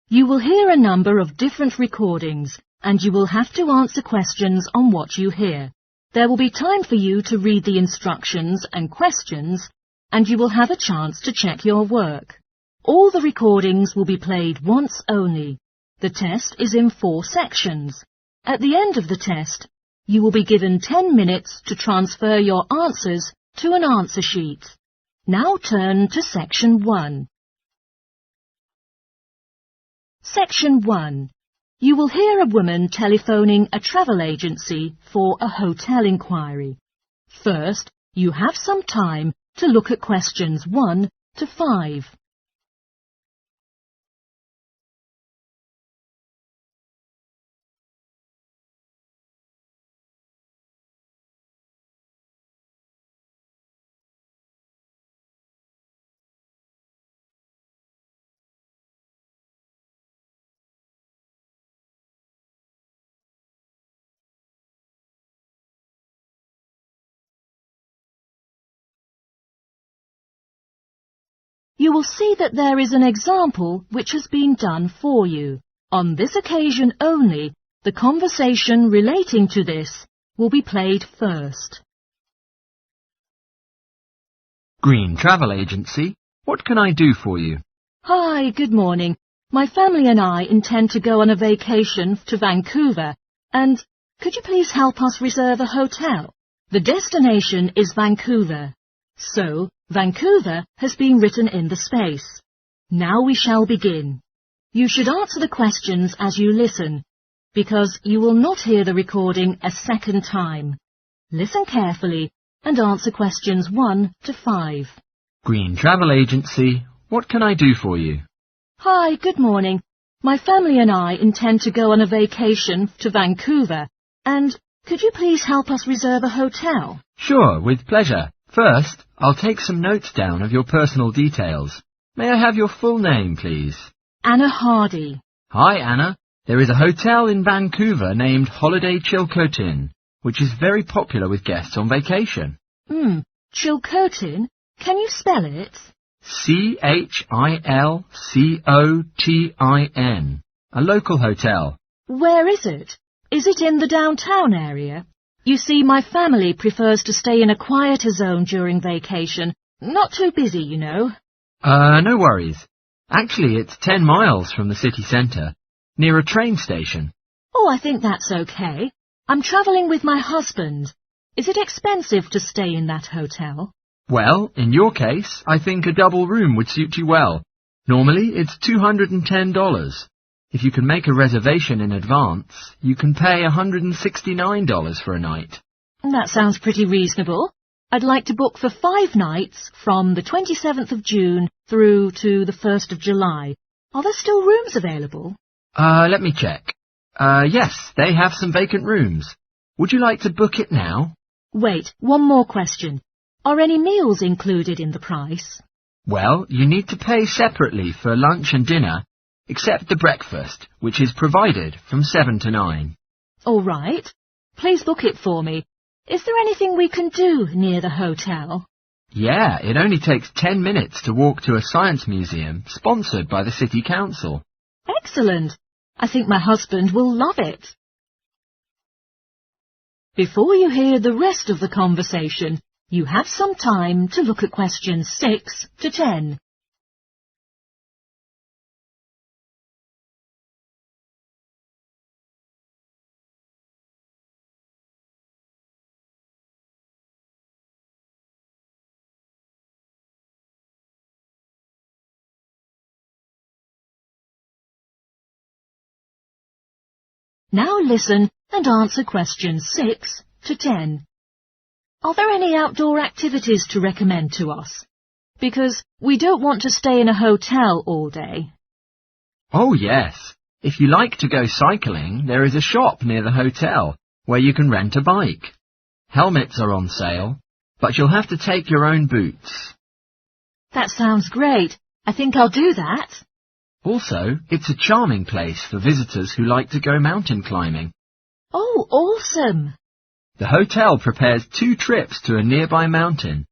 You will hear a number of different recordings, and you will have to answer questions on what you hear. There will be time for you to read the instructions and questions, and you will have a chance to check your work. All the recordings will be played once only. The test is in 4 sections. At the end of the test, you will be given 10 minutes to transfer your answers to an answer sheet. Now turn to Section 1. Section 1. You will hear a woman telephoning a travel agency for a hotel inquiry. First, you have some time to look at questions 1 to 5. You will see that there is an example which has been done for you. On this occasion only, the conversation relating to this will be played first. Green Travel Agency, what can I do for you? Hi, good morning. My family and I intend to go on a vacation to Vancouver, and could you please help us reserve a hotel? The destination is Vancouver, so Vancouver has been written in the space. Now we shall begin. You should answer the questions as you listen, because you will not hear the recording a second time. Listen carefully and answer questions 1 to 5. Green Travel Agency, what can I do for you? Hi, good morning. My family and I intend to go on a vacation to Vancouver, and could you please help us reserve a hotel? Sure, with pleasure. First, I'll take some notes down of your personal details. May I have your full name, please? Anna Hardy. Hi, Anna. There is a hotel in Vancouver named Holiday Chilcotin, which is very popular with guests on vacation. Chilcotin? Can you spell it? Chilcotin. A local hotel. Where is it? Is it in the downtown area? You see, my family prefers to stay in a quieter zone during vacation. Not too busy, you know. No worries. Actually, it's 10 miles from the city centre, near a train station. Oh, I think that's okay. I'm travelling with my husband. Is it expensive to stay in that hotel? Well, in your case, I think a double room would suit you well. Normally, it's $210. If you can make a reservation in advance, you can pay $169 for a night. That sounds pretty reasonable. I'd like to book for 5 nights from the 27th of June through to the 1st of July. Are there still rooms available? Let me check. Yes, they have some vacant rooms. Would you like to book it now? Wait, one more question. Are any meals included in the price? Well, you need to pay separately for lunch and dinner, except the breakfast, which is provided from 7 to 9. All right. Please book it for me. Is there anything we can do near the hotel? Yeah, it only takes 10 minutes to walk to a science museum sponsored by the City Council. Excellent. I think my husband will love it. Before you hear the rest of the conversation, you have some time to look at questions 6 to 10. Now listen and answer questions 6 to 10. Are there any outdoor activities to recommend to us? Because we don't want to stay in a hotel all day. Oh, yes. If you like to go cycling, there is a shop near the hotel where you can rent a bike. Helmets are on sale, but you'll have to take your own boots. That sounds great. I think I'll do that. Also, it's a charming place for visitors who like to go mountain climbing. Oh, awesome! The hotel prepares 2 trips to a nearby mountain.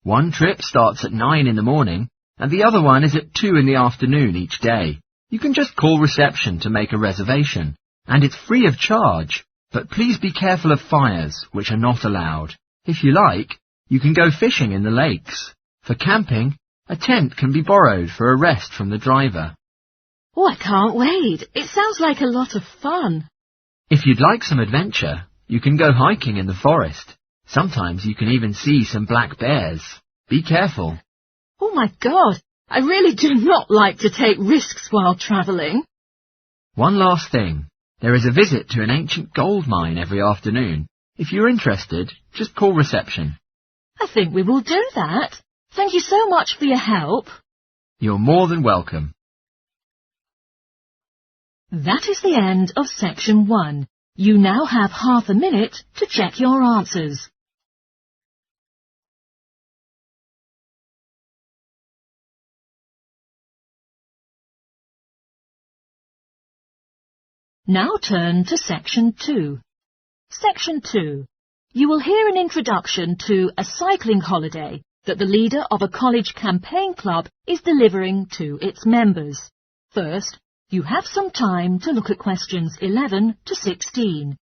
One trip starts at 9 in the morning, and the other one is at 2 in the afternoon each day. You can just call reception to make a reservation, and it's free of charge. But please be careful of fires, which are not allowed. If you like, you can go fishing in the lakes. For camping, a tent can be borrowed for a rest from the driver. Oh, I can't wait. It sounds like a lot of fun. If you'd like some adventure, you can go hiking in the forest. Sometimes you can even see some black bears. Be careful. Oh my God, I really do not like to take risks while travelling. One last thing. There is a visit to an ancient gold mine every afternoon. If you're interested, just call reception. I think we will do that. Thank you so much for your help. You're more than welcome. That is the end of section 1. You now have half a minute to check your answers. Now turn to section 2. Section 2. You will hear an introduction to a cycling holiday that the leader of a college campaign club is delivering to its members. First, you have some time to look at questions 11 to 16.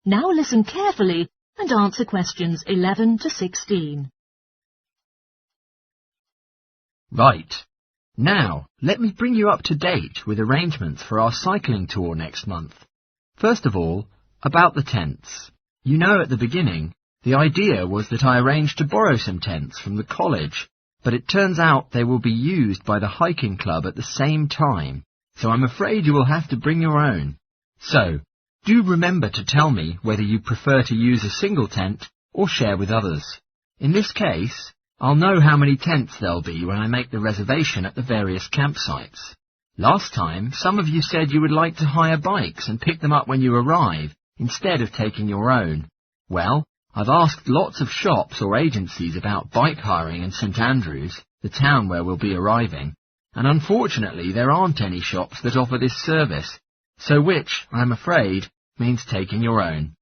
Now listen carefully and answer questions 11 to 16. Right. Now, let me bring you up to date with arrangements for our cycling tour next month. First of all, about the tents. You know, at the beginning, the idea was that I arranged to borrow some tents from the college, but it turns out they will be used by the hiking club at the same time, so I'm afraid you will have to bring your own. So, do remember to tell me whether you prefer to use a single tent or share with others. In this case, I'll know how many tents there'll be when I make the reservation at the various campsites. Last time, some of you said you would like to hire bikes and pick them up when you arrive, instead of taking your own. Well, I've asked lots of shops or agencies about bike hiring in St Andrews, the town where we'll be arriving, and unfortunately there aren't any shops that offer this service, so which, I'm afraid, means taking your own.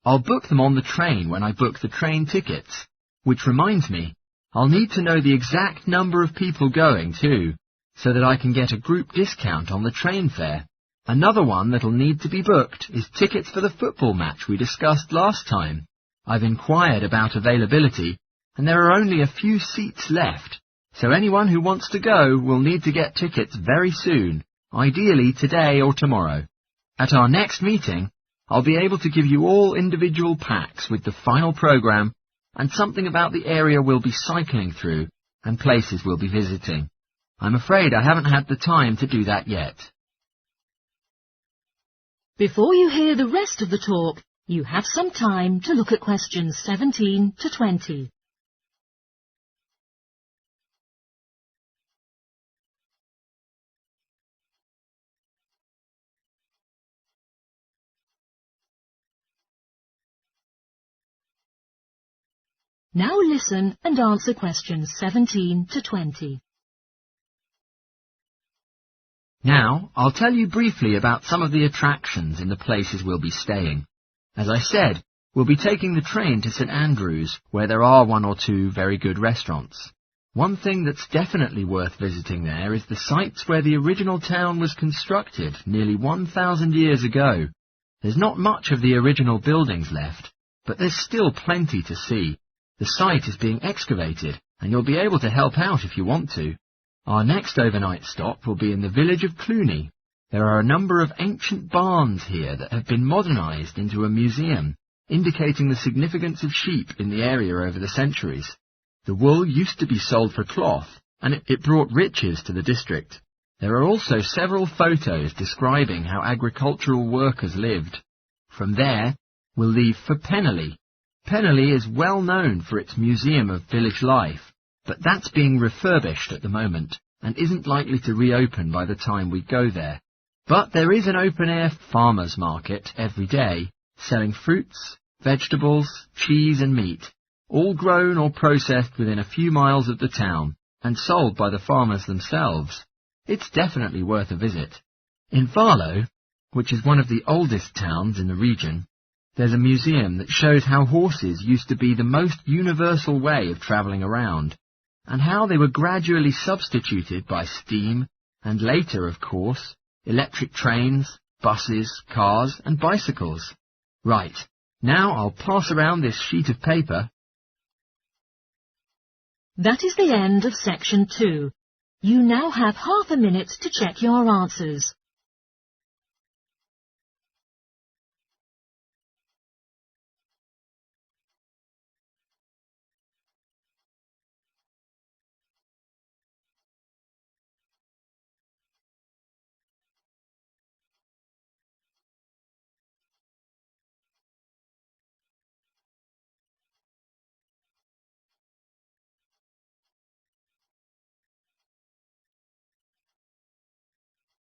I'll book them on the train when I book the train tickets, which reminds me, I'll need to know the exact number of people going too, so that I can get a group discount on the train fare. Another one that'll need to be booked is tickets for the football match we discussed last time. I've inquired about availability, and there are only a few seats left, so anyone who wants to go will need to get tickets very soon, ideally today or tomorrow. At our next meeting, I'll be able to give you all individual packs with the final programme and something about the area we'll be cycling through and places we'll be visiting. I'm afraid I haven't had the time to do that yet. Before you hear the rest of the talk, you have some time to look at questions 17 to 20. Now listen and answer questions 17 to 20. Now, I'll tell you briefly about some of the attractions in the places we'll be staying. As I said, we'll be taking the train to St Andrews, where there are 1 or 2 very good restaurants. One thing that's definitely worth visiting there is the sites where the original town was constructed nearly 1,000 years ago. There's not much of the original buildings left, but there's still plenty to see. The site is being excavated, and you'll be able to help out if you want to. Our next overnight stop will be in the village of Cluny. There are a number of ancient barns here that have been modernised into a museum, indicating the significance of sheep in the area over the centuries. The wool used to be sold for cloth, and it brought riches to the district. There are also several photos describing how agricultural workers lived. From there, we'll leave for Penally. Penally is well known for its museum of village life, but that's being refurbished at the moment and isn't likely to reopen by the time we go there. But there is an open-air farmers' market every day, selling fruits, vegetables, cheese and meat, all grown or processed within a few miles of the town, and sold by the farmers themselves. It's definitely worth a visit. In Varlo, which is one of the oldest towns in the region, there's a museum that shows how horses used to be the most universal way of travelling around, and how they were gradually substituted by steam, and later, of course, electric trains, buses, cars and bicycles. Right, now I'll pass around this sheet of paper. That is the end of section 2. You now have half a minute to check your answers.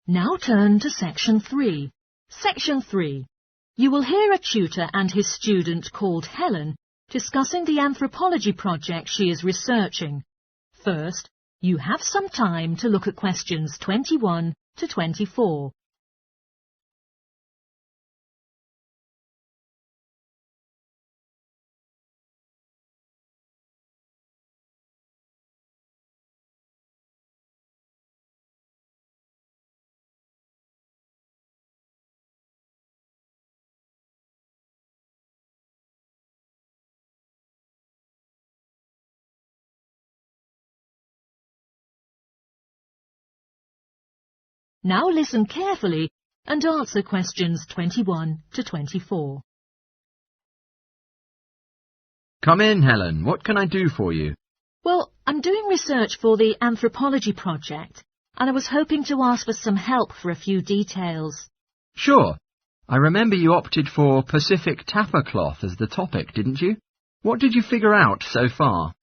Now turn to section 3. Section 3. You will hear a tutor and his student called Helen discussing the anthropology project she is researching. First, you have some time to look at questions 21 to 24. Now listen carefully and answer questions 21 to 24. Come in, Helen. What can I do for you? Well, I'm doing research for the anthropology project, and I was hoping to ask for some help for a few details. Sure. I remember you opted for Pacific Tappa cloth as the topic, didn't you? What did you figure out so far?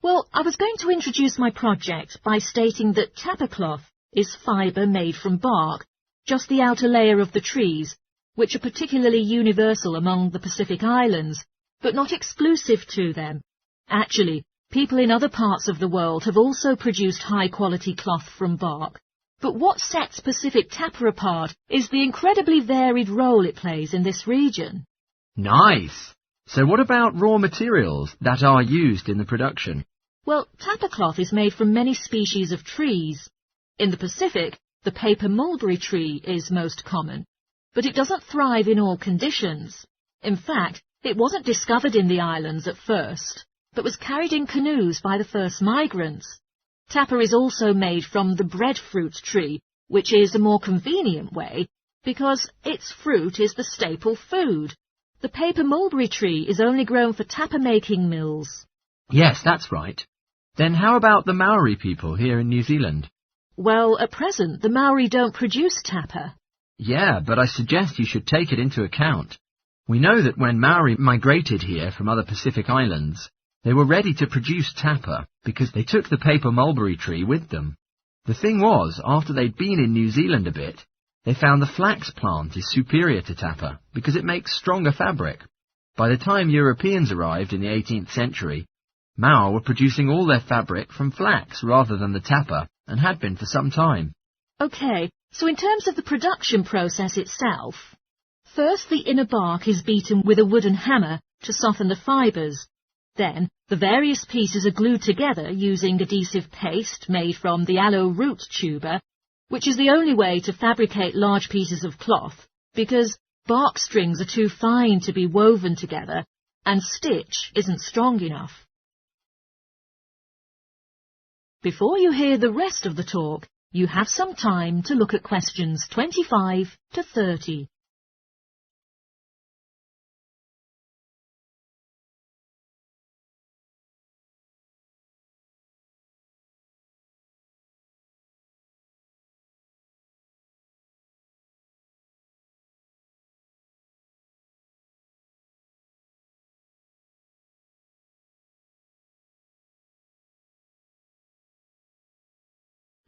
Well, I was going to introduce my project by stating that tappa cloth is fibre made from bark, just the outer layer of the trees, which are particularly universal among the Pacific Islands, but not exclusive to them. Actually, people in other parts of the world have also produced high-quality cloth from bark. But what sets Pacific tappa apart is the incredibly varied role it plays in this region. Nice! So what about raw materials that are used in the production? Well, tappa cloth is made from many species of trees. In the Pacific, the paper mulberry tree is most common, but it doesn't thrive in all conditions. In fact, it wasn't discovered in the islands at first, but was carried in canoes by the first migrants. Tappa is also made from the breadfruit tree, which is a more convenient way, because its fruit is the staple food. The paper mulberry tree is only grown for tappa-making mills. Yes, that's right. Then how about the Maori people here in New Zealand? Well, at present, the Maori don't produce tappa. Yeah, but I suggest you should take it into account. We know that when Maori migrated here from other Pacific islands, they were ready to produce tappa because they took the paper mulberry tree with them. The thing was, after they'd been in New Zealand a bit, they found the flax plant is superior to tappa because it makes stronger fabric. By the time Europeans arrived in the 18th century, Maori were producing all their fabric from flax rather than the tappa, and had been for some time. OK, so in terms of the production process itself, first the inner bark is beaten with a wooden hammer to soften the fibres. Then the various pieces are glued together using adhesive paste made from the aloe root tuber, which is the only way to fabricate large pieces of cloth, because bark strings are too fine to be woven together, and stitch isn't strong enough. Before you hear the rest of the talk, you have some time to look at questions 25 to 30.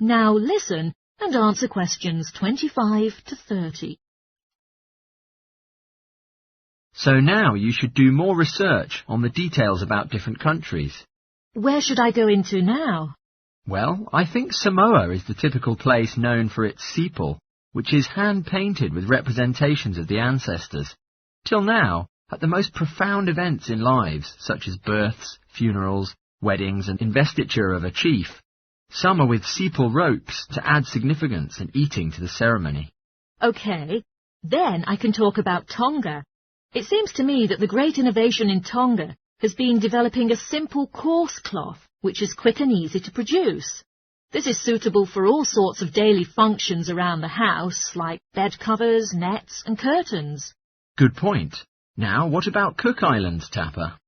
Now listen and answer questions 25 to 30. So now you should do more research on the details about different countries. Where should I go into now? Well, I think Samoa is the typical place known for its sepal, which is hand-painted with representations of the ancestors. Till now, at the most profound events in lives, such as births, funerals, weddings and investiture of a chief, some are with sepal ropes to add significance and eating to the ceremony. OK, then I can talk about Tonga. It seems to me that the great innovation in Tonga has been developing a simple coarse cloth, which is quick and easy to produce. This is suitable for all sorts of daily functions around the house, like bed covers, nets and curtains. Good point. Now, what about Cook Islands tappa?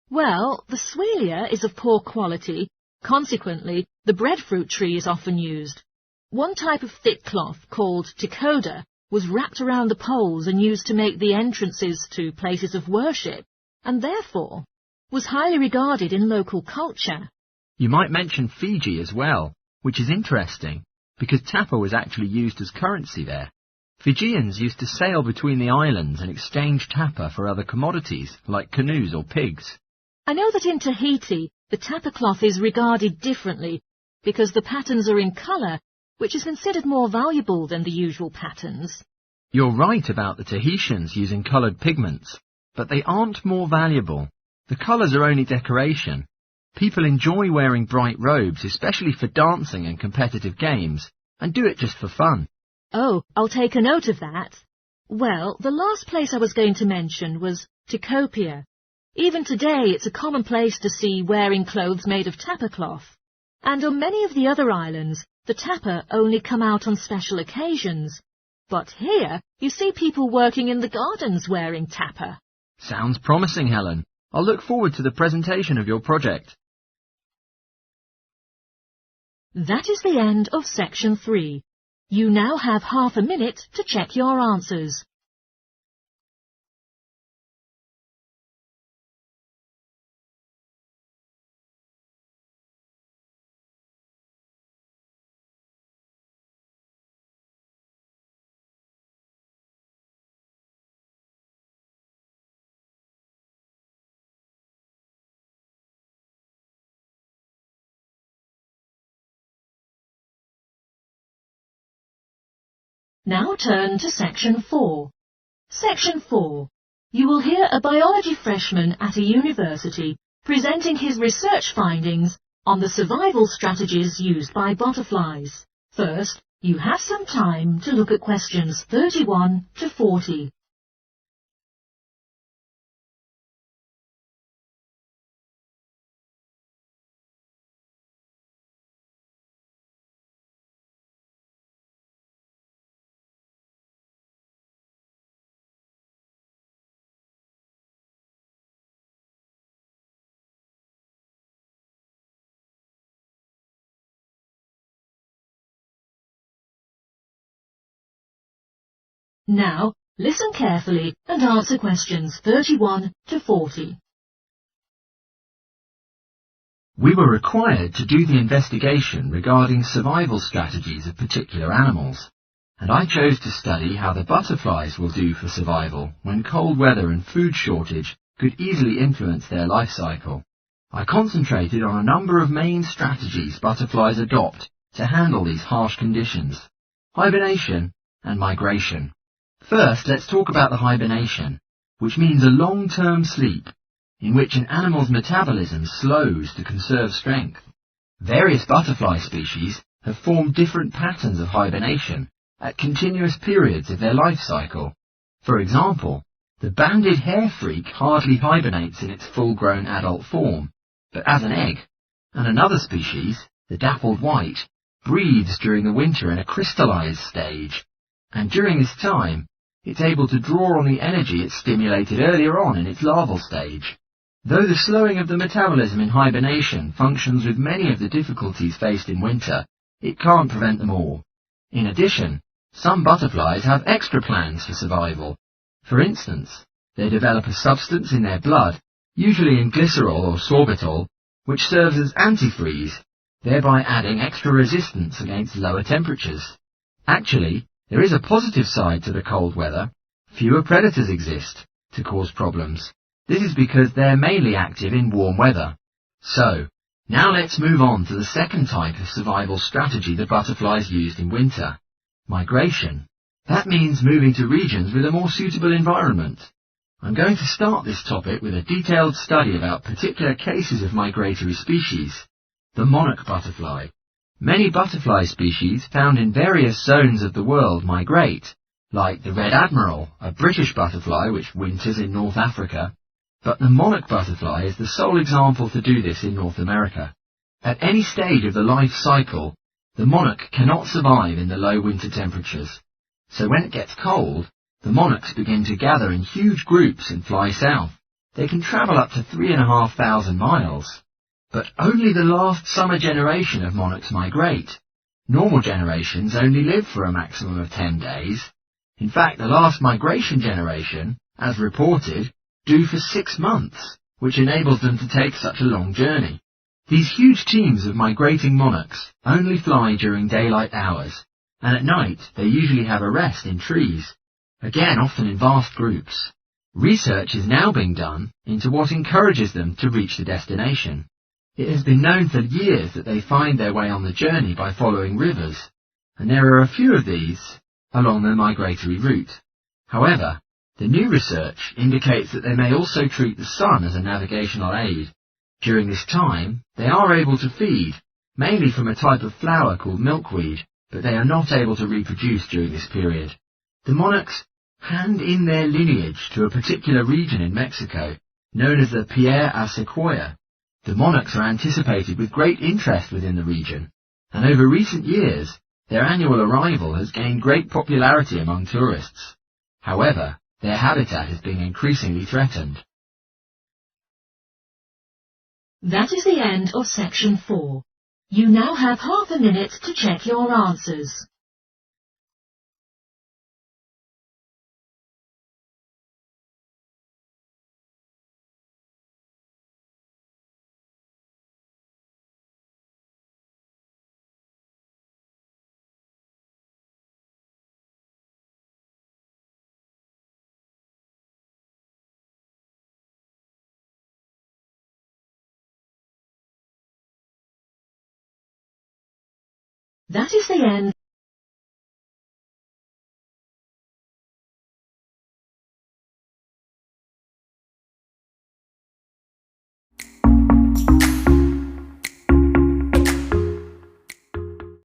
Well, the Swelia is of poor quality. Consequently, the breadfruit tree is often used. One type of thick cloth, called tekoda, was wrapped around the poles and used to make the entrances to places of worship, and therefore was highly regarded in local culture. You might mention Fiji as well, which is interesting, because tappa was actually used as currency there. Fijians used to sail between the islands and exchange tappa for other commodities, like canoes or pigs. I know that in Tahiti, the tappa cloth is regarded differently, because the patterns are in colour, which is considered more valuable than the usual patterns. You're right about the Tahitians using coloured pigments, but they aren't more valuable. The colours are only decoration. People enjoy wearing bright robes, especially for dancing and competitive games, and do it just for fun. Oh, I'll take a note of that. Well, the last place I was going to mention was Tikopia. Even today it's a common place to see wearing clothes made of tappa cloth. And on many of the other islands, the tappa only come out on special occasions. But here, you see people working in the gardens wearing tappa. Sounds promising, Helen. I'll look forward to the presentation of your project. That is the end of section 3. You now have half a minute to check your answers. Now turn to section 4. Section 4. You will hear a biology freshman at a university presenting his research findings on the survival strategies used by butterflies. First, you have some time to look at questions 31 to 40. Now, listen carefully and answer questions 31 to 40. We were required to do the investigation regarding survival strategies of particular animals, and I chose to study how the butterflies will do for survival when cold weather and food shortage could easily influence their life cycle. I concentrated on a number of main strategies butterflies adopt to handle these harsh conditions: hibernation and migration. First, let's talk about the hibernation, which means a long-term sleep, in which an animal's metabolism slows to conserve strength. Various butterfly species have formed different patterns of hibernation at continuous periods of their life cycle. For example, the banded hair freak hardly hibernates in its full-grown adult form, but as an egg, and another species, the dappled white, breathes during the winter in a crystallized stage, and during this time, it's able to draw on the energy it stimulated earlier on in its larval stage. Though the slowing of the metabolism in hibernation functions with many of the difficulties faced in winter, it can't prevent them all. In addition, some butterflies have extra plans for survival. For instance, they develop a substance in their blood, usually in glycerol or sorbitol, which serves as antifreeze, thereby adding extra resistance against lower temperatures. Actually, there is a positive side to the cold weather. Fewer predators exist to cause problems. This is because they're mainly active in warm weather. So, now let's move on to the second type of survival strategy the butterflies used in winter. Migration. That means moving to regions with a more suitable environment. I'm going to start this topic with a detailed study about particular cases of migratory species. The monarch butterfly. Many butterfly species found in various zones of the world migrate, like the red admiral, a British butterfly which winters in North Africa. But the monarch butterfly is the sole example to do this in North America. At any stage of the life cycle, the monarch cannot survive in the low winter temperatures. So when it gets cold, the monarchs begin to gather in huge groups and fly south. They can travel up to 3,500 miles. But only the last summer generation of monarchs migrate. Normal generations only live for a maximum of 10 days. In fact, the last migration generation, as reported, do for 6 months, which enables them to take such a long journey. These huge teams of migrating monarchs only fly during daylight hours, and at night they usually have a rest in trees, again often in vast groups. Research is now being done into what encourages them to reach the destination. It has been known for years that they find their way on the journey by following rivers, and there are a few of these along their migratory route. However, the new research indicates that they may also treat the sun as a navigational aid. During this time, they are able to feed, mainly from a type of flower called milkweed, but they are not able to reproduce during this period. The monarchs hand in their lineage to a particular region in Mexico, known as the Pierre a Sequoia. The monarchs are anticipated with great interest within the region, and over recent years, their annual arrival has gained great popularity among tourists. However, their habitat is being increasingly threatened. That is the end of section 4. You now have half a minute to check your answers. That is the end.